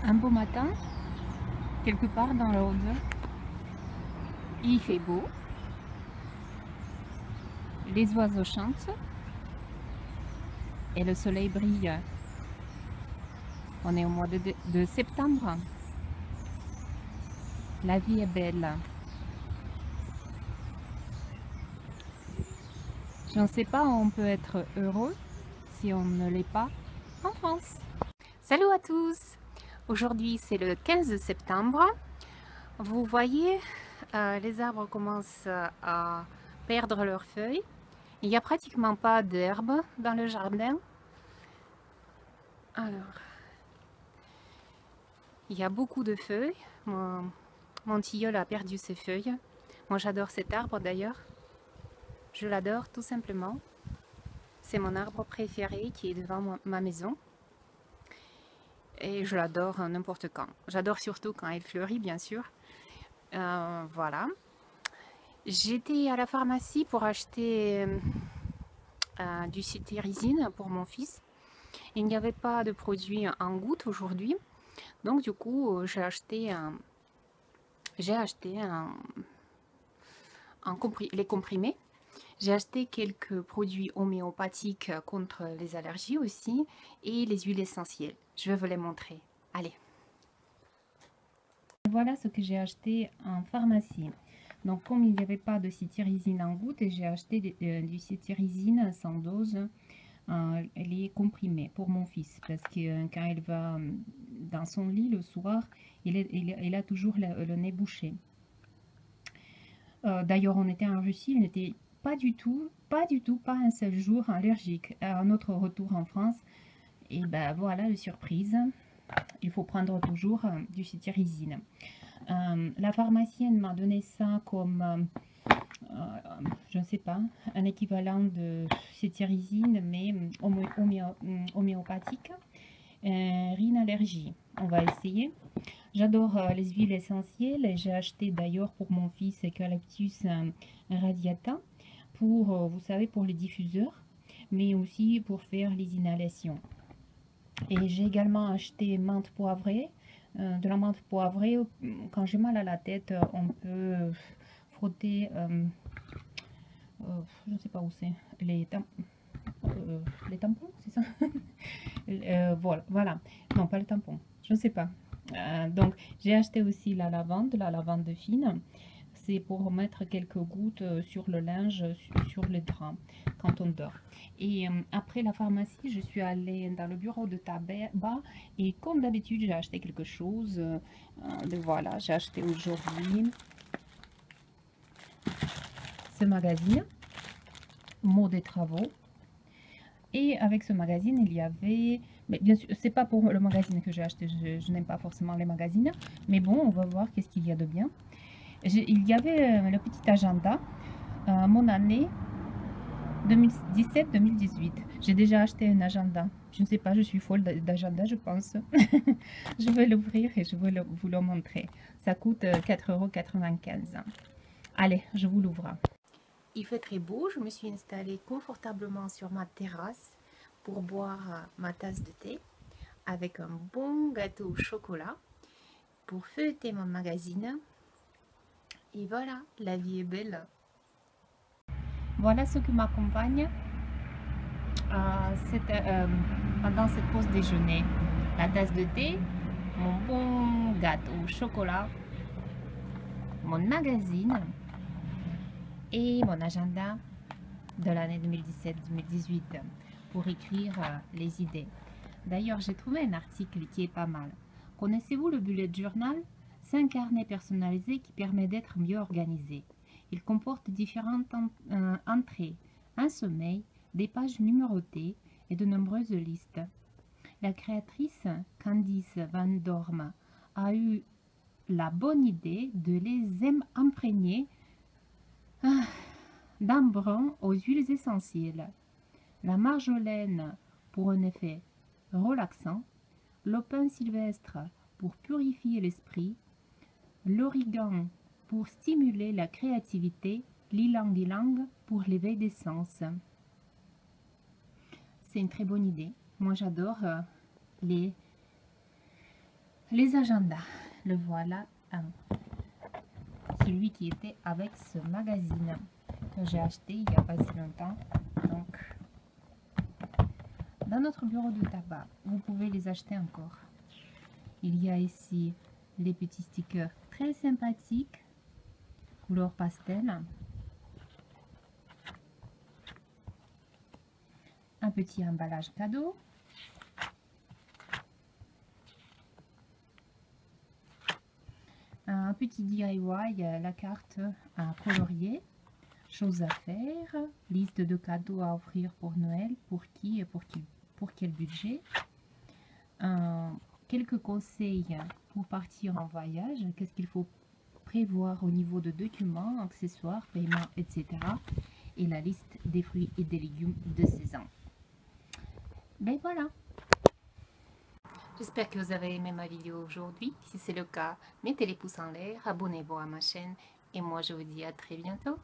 Un beau matin, quelque part dans l'Aude, il fait beau, les oiseaux chantent et le soleil brille. On est au mois de septembre. La vie est belle. Je ne sais pas où on peut être heureux si on ne l'est pas en France. Salut à tous! Aujourd'hui c'est le 15 septembre. Vous voyez, les arbres commencent à perdre leurs feuilles. Il n'y a pratiquement pas d'herbe dans le jardin. Alors, il y a beaucoup de feuilles. Mon tilleul a perdu ses feuilles. Moi j'adore cet arbre d'ailleurs. Je l'adore tout simplement. C'est mon arbre préféré qui est devant ma maison. Et je l'adore n'importe quand. J'adore surtout quand il fleurit bien sûr. Voilà. J'étais à la pharmacie pour acheter du cétirizine pour mon fils. Il n'y avait pas de produit en gouttes aujourd'hui. Donc du coup j'ai acheté les comprimés. J'ai acheté quelques produits homéopathiques contre les allergies aussi et les huiles essentielles. Je vais vous les montrer. Allez. Voilà ce que j'ai acheté en pharmacie. Donc comme il n'y avait pas de cétirizine en gouttes, j'ai acheté du cétirizine sans dose, les comprimés pour mon fils. Parce que quand il va dans son lit le soir, il a toujours le nez bouché. D'ailleurs, on était en Russie, il n'était pas du tout, pas un seul jour allergique. À notre retour en France, et ben voilà, la surprise, il faut prendre toujours du cétirizine. La pharmacienne m'a donné ça comme, je ne sais pas, un équivalent de cétirizine, mais homéopathique. Rhinallergie, on va essayer. J'adore les huiles essentielles. J'ai acheté d'ailleurs pour mon fils Eucalyptus radiata pour, vous savez, pour les diffuseurs, mais aussi pour faire les inhalations. Et j'ai également acheté menthe poivrée. De la menthe poivrée, quand j'ai mal à la tête, on peut frotter, je ne sais pas où c'est, les tampons, c'est ça. Voilà, non pas les tampons, je ne sais pas. Donc j'ai acheté aussi la lavande fine. C'est pour mettre quelques gouttes sur le linge, sur le drap quand on dort. Et après la pharmacie, je suis allée dans le bureau de tabac et comme d'habitude, j'ai acheté quelque chose. Voilà, j'ai acheté aujourd'hui ce magazine, mots des travaux. Et avec ce magazine, il y avait, mais bien sûr, c'est pas pour le magazine que j'ai acheté, je n'aime pas forcément les magazines, mais bon, on va voir qu'est-ce qu'il y a de bien. Il y avait le petit agenda, mon année 2017-2018. J'ai déjà acheté un agenda. Je ne sais pas, je suis folle d'agenda, je pense. Je vais l'ouvrir et je vais vous le montrer. Ça coûte 4,95 €. Allez, je vous l'ouvre. Il fait très beau, je me suis installée confortablement sur ma terrasse pour boire ma tasse de thé avec un bon gâteau au chocolat pour feuilleter mon magazine. Et voilà, la vie est belle. Voilà ce qui m'accompagne pendant cette pause déjeuner. La tasse de thé, mon bon gâteau au chocolat, mon magazine et mon agenda de l'année 2017-2018 pour écrire les idées. D'ailleurs, j'ai trouvé un article qui est pas mal. Connaissez-vous le bullet journal? C'est un carnet personnalisé qui permet d'être mieux organisé. Il comporte différentes entrées, un sommeil, des pages numérotées et de nombreuses listes. La créatrice Candice Van Dorme a eu la bonne idée de les imprégner d'ambrun aux huiles essentielles. La marjolaine pour un effet relaxant, l'opin sylvestre pour purifier l'esprit, l'origan pour stimuler la créativité, l'ilang-ilang pour l'éveil des sens. C'est une très bonne idée. Moi j'adore les Les agendas, le voilà, celui qui était avec ce magazine que j'ai acheté il n'y a pas si longtemps. Donc, dans notre bureau de tabac, vous pouvez les acheter encore. Il y a ici les petits stickers très sympathiques, couleur pastel. Un petit emballage cadeau. Un petit DIY, la carte à colorier, choses à faire, liste de cadeaux à offrir pour Noël, pour qui et pour quel budget. Quelques conseils pour partir en voyage, qu'est-ce qu'il faut prévoir au niveau de documents, accessoires, paiements, etc. Et la liste des fruits et des légumes de saison. Ben voilà. J'espère que vous avez aimé ma vidéo aujourd'hui. Si c'est le cas, mettez les pouces en l'air, abonnez-vous à ma chaîne et moi je vous dis à très bientôt.